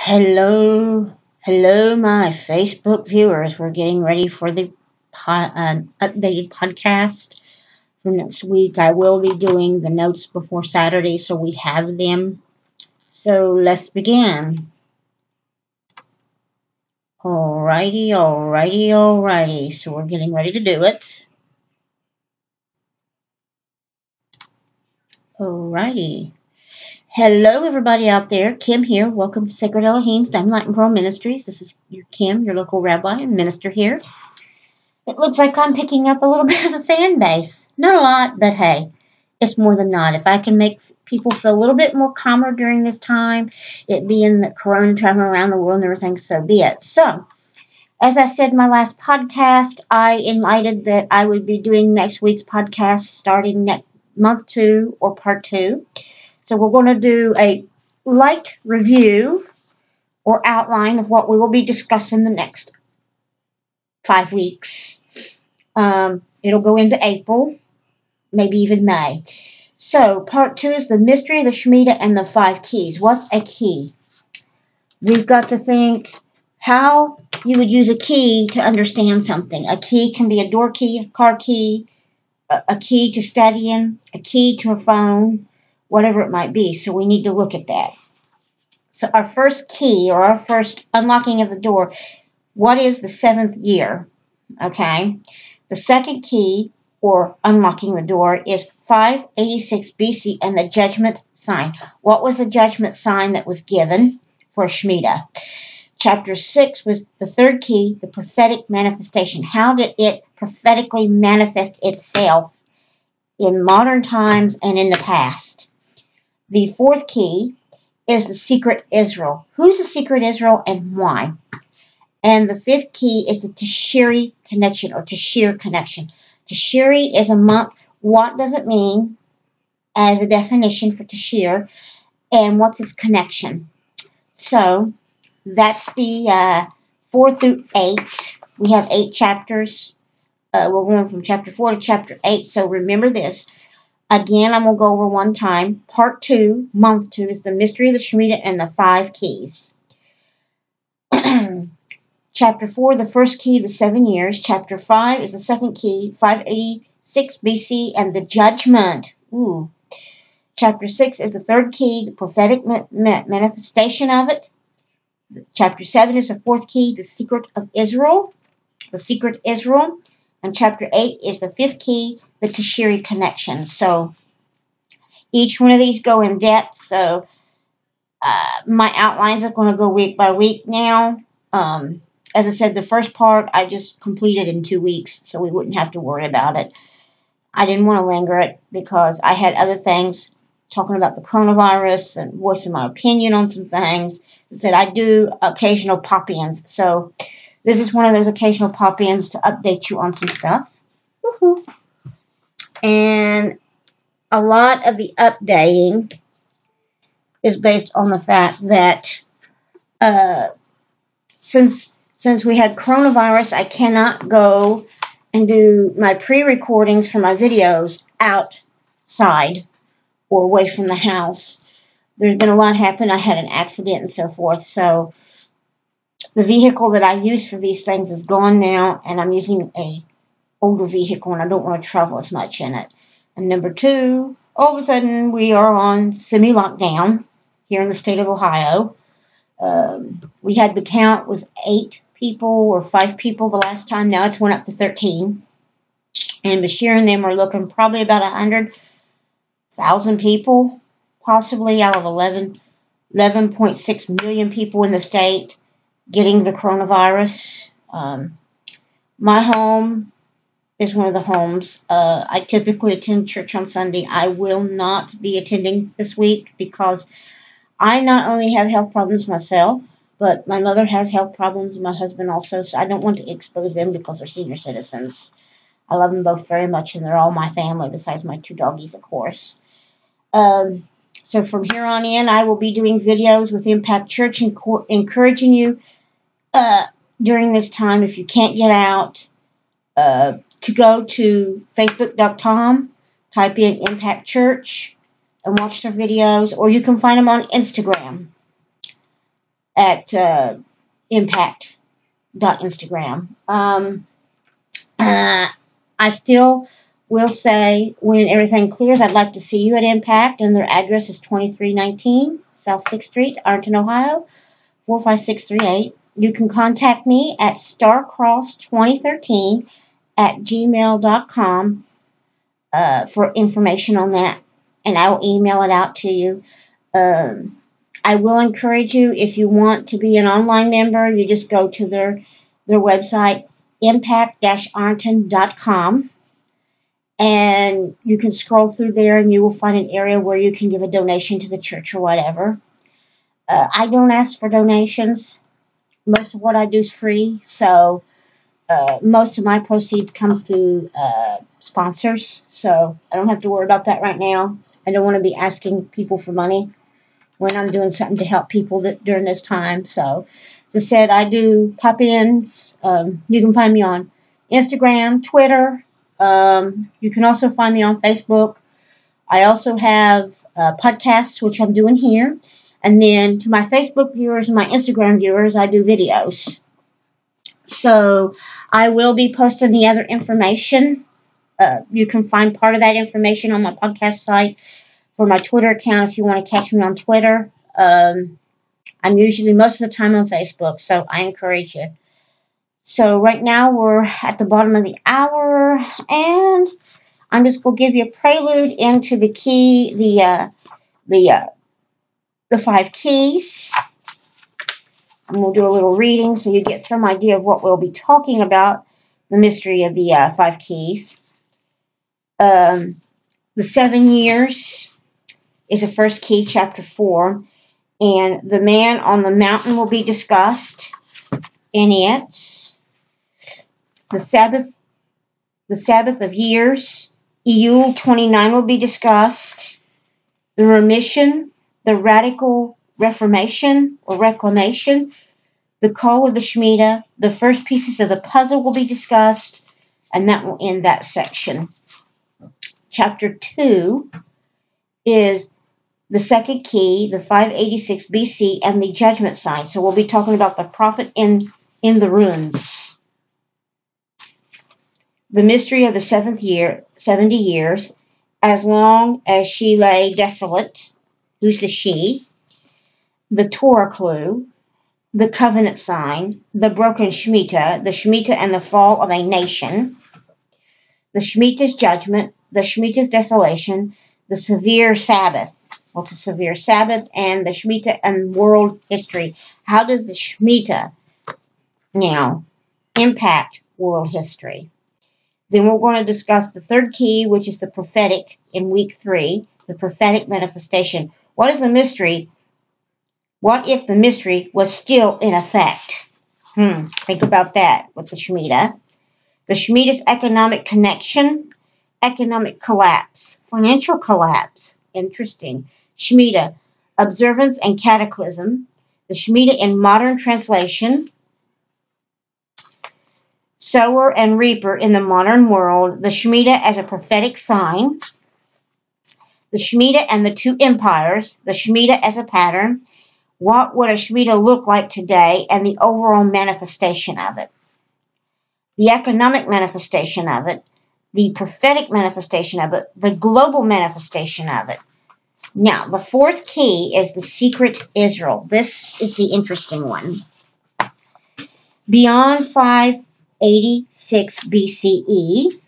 Hello, hello, my Facebook viewers. We're getting ready for the updated podcast for next week. I will be doing the notes before Saturday, so we have them. So let's begin. Alrighty. So we're getting ready to do it. Alrighty. Hello, everybody out there. Kim here. Welcome to Sacred Elohim's Dynamite and Pearl Ministries. This is your Kim, your local rabbi and minister here. It looks like I'm picking up a little bit of a fan base. Not a lot, but hey, it's more than not. If I can make people feel a little bit more calmer during this time, it being the corona traveling around the world and everything, so be it. So, as I said in my last podcast, I invited that I would be doing next week's podcast starting next month 2 or part 2. So we're going to do a light review or outline of what we will be discussing the next 5 weeks. It'll go into April, maybe even May. So, part 2 is the mystery of the Shemitah and the 5 keys. What's a key? We've got to think how you would use a key to understand something. A key can be a door key, a car key, a key to studying, a key to a phone, whatever it might be. So we need to look at that. So our first key or our first unlocking of the door, what is the 7th year? Okay. The second key or unlocking the door is 586 BC and the judgment sign. What was the judgment sign that was given for Shemitah? Chapter 6 was the third key, the prophetic manifestation. How did it prophetically manifest itself in modern times and in the past? The fourth key is the secret Israel. Who's the secret Israel and why? And the fifth key is the Tishri connection or Tishir connection. Tishri is a month. What does it mean as a definition for Tishir? And what's its connection? So that's the 4 through 8. We have 8 chapters. We're going from chapter 4 to chapter 8. So remember this. Again, I'm going to go over one time. Part 2, month 2, is the mystery of the Shemitah and the 5 keys. Chapter 4, the first key, the 7 years. Chapter 5 is the second key, 586 BC, and the judgment. Ooh. Chapter 6 is the third key, the prophetic manifestation of it. Chapter 7 is the fourth key, the secret of Israel. The secret Israel. And chapter 8 is the fifth key, the Tishri connection. So each one of these go in depth. So my outlines are going to go week by week now. As I said, the first part I just completed in 2 weeks, so we wouldn't have to worry about it. I didn't want to linger it because I had other things talking about the coronavirus and voicing my opinion on some things. I said I do occasional pop-ins, so this is one of those occasional pop-ins to update you on some stuff. Woohoo! And a lot of the updating is based on the fact that since we had coronavirus, I cannot go and do my pre-recordings for my videos outside or away from the house. There's been a lot happen. I had an accident and so forth. So the vehicle that I use for these things is gone now, and I'm using a older vehicle, and I don't want to travel as much in it. And number 2, all of a sudden we are on semi-lockdown here in the state of Ohio. We had the count was 8 people or 5 people the last time. Now it's went up to 13. And Bashir and them are looking probably about 100,000 people, possibly out of 11.6 million people in the state getting the coronavirus. My home is one of the homes. I typically attend church on Sunday. I will not be attending this week because I not only have health problems myself, but my mother has health problems, my husband also, so I don't want to expose them because they're senior citizens. I love them both very much, and they're all my family, besides my 2 doggies, of course. So from here on in, I will be doing videos with Impact Church, encouraging you during this time, if you can't get out, to go to facebook.com, type in Impact Church, and watch their videos, or you can find them on Instagram. at impact.instagram. I still will say when everything clears, I'd like to see you at Impact, and their address is 2319 South 6th Street, Arlington, Ohio, 45638. You can contact me at starcross2013 at gmail.com for information on that, and I will email it out to you. I will encourage you, if you want to be an online member, you just go to their website, impact-arlington.com, and you can scroll through there and you will find an area where you can give a donation to the church or whatever. I don't ask for donations. Most of what I do is free, so most of my proceeds come through sponsors, so I don't have to worry about that right now. I don't want to be asking people for money when I'm doing something to help people during this time. So, as I said, I do pop-ins. You can find me on Instagram, Twitter. You can also find me on Facebook. I also have podcasts, which I'm doing here. And then to my Facebook viewers and my Instagram viewers, I do videos. So I will be posting the other information. You can find part of that information on my podcast site for my Twitter account if you want to catch me on Twitter. I'm usually most of the time on Facebook, so I encourage you. So right now we're at the bottom of the hour, and I'm just going to give you a prelude into the the 5 keys. And we'll do a little reading so you get some idea of what we'll be talking about, the mystery of the 5 keys. The 7 years is the first key, chapter 4. And the man on the mountain will be discussed in it. The Sabbath of years, Elul 29 will be discussed. The remission, the radical reformation or reclamation, the call of the Shemitah, the first pieces of the puzzle will be discussed, and that will end that section. Chapter 2 is the second key, the 586 BC, and the judgment sign. So we'll be talking about the prophet in the ruins. The mystery of the 70 years, as long as she lay desolate. Who's the she? The Torah clue, the covenant sign, the broken Shemitah, the Shemitah and the fall of a nation, the Shemitah's judgment, the Shemitah's desolation, the severe Sabbath. Well, it's a severe Sabbath, and the Shemitah and world history. How does the Shemitah now impact world history? Then we're going to discuss the third key, which is the prophetic in week 3, the prophetic manifestation. What is the mystery? What if the mystery was still in effect? Think about that with the Shemitah. The Shemitah's economic connection, economic collapse, financial collapse. Interesting. Shemitah, observance and cataclysm. The Shemitah in modern translation. Sower and reaper in the modern world. The Shemitah as a prophetic sign. The Shemitah and the 2 empires. The Shemitah as a pattern. What would a Shemitah look like today, and the overall manifestation of it? The economic manifestation of it. The prophetic manifestation of it. The global manifestation of it. Now, the 4th key is the secret Israel. This is the interesting one. Beyond 586 BCE,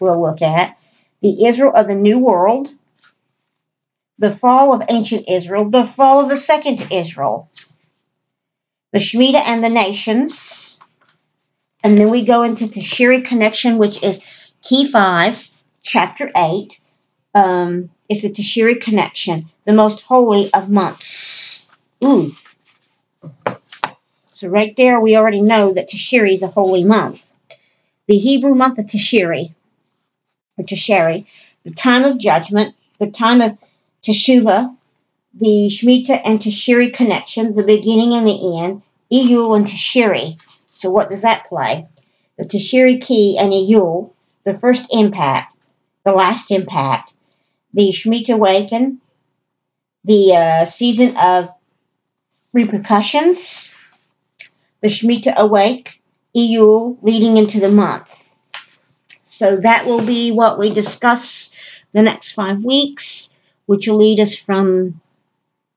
we'll look at the Israel of the New World, the fall of ancient Israel, the fall of the second Israel, the Shemitah and the nations, and then we go into Tashiri connection, which is key 5, chapter 8. Is the Tashiri connection, the most holy of months. Ooh. So right there, we already know that Tashiri is a holy month. The Hebrew month of Tashiri, or Tasheri, the time of judgment, the time of Teshuvah, the Shemitah and Tashiri connection, the beginning and the end, Elul and Tashiri. So what does that play? The Tashiri key and Elul, the first impact, the last impact, the Shemitah Waken, the season of repercussions, the Shemitah awake, Elul leading into the month. So that will be what we discuss the next 5 weeks, which will lead us from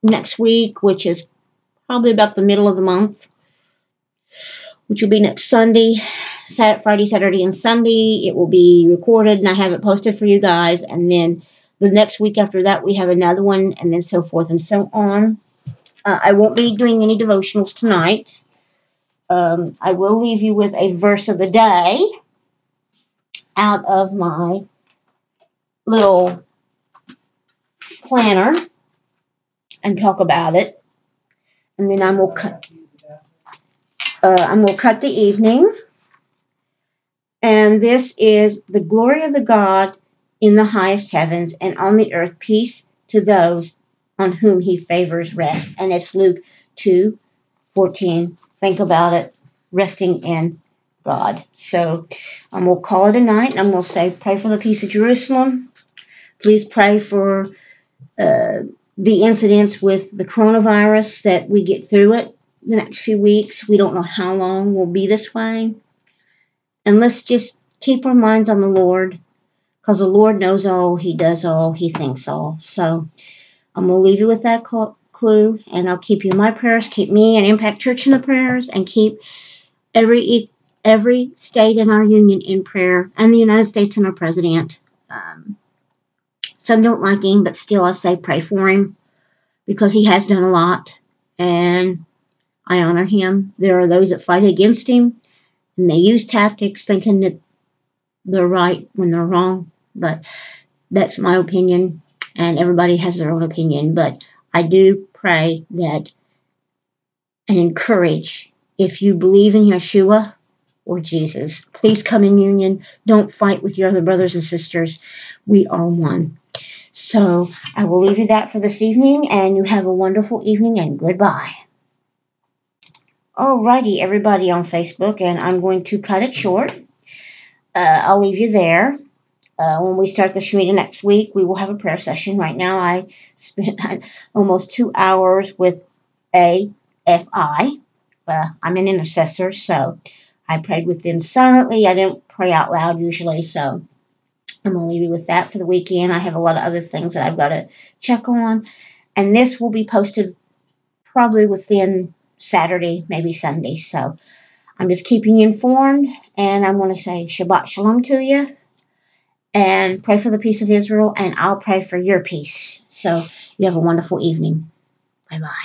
next week, which is probably about the middle of the month, which will be next Sunday, Friday, Saturday, and Sunday. It will be recorded, and I have it posted for you guys. And then the next week after that, we have another one, and then so forth and so on. I won't be doing any devotionals tonight. I will leave you with a verse of the day out of my little planner and talk about it. And then I'm going to cut the evening. And this is the glory of the God in the highest heavens, and on the earth peace to those on whom he favors rest. And it's Luke 2:14. Think about it. Resting in God. So we'll call it a night, and I'm going to say, pray for the peace of Jerusalem. Please pray for the incidents with the coronavirus, that we get through it the next few weeks. We don't know how long we'll be this way. And let's just keep our minds on the Lord, because the Lord knows all, he does all, he thinks all. So I'm going to leave you with that clue, and I'll keep you in my prayers. Keep me and Impact Church in the prayers, and keep every state in our union in prayer, and the United States and our president. Some don't like him, but still I say pray for him, because he has done a lot, and I honor him. There are those that fight against him, and they use tactics thinking that they're right when they're wrong. But that's my opinion, and everybody has their own opinion. But I do pray that and encourage, if you believe in Yeshua or Jesus, please come in union. Don't fight with your other brothers and sisters. We are one. So I will leave you that for this evening, and you have a wonderful evening, and goodbye. Alrighty, everybody on Facebook, and I'm going to cut it short. I'll leave you there. When we start the Shemitah next week, we will have a prayer session. Right now, I spent almost 2 hours with AFI. I'm an intercessor, so I prayed with them silently. I didn't pray out loud usually, so I'm going to leave you with that for the weekend. I have a lot of other things that I've got to check on, and this will be posted probably within Saturday, maybe Sunday. So I'm just keeping you informed, and I'm going to say Shabbat Shalom to you, and pray for the peace of Israel, and I'll pray for your peace. So you have a wonderful evening. Bye-bye.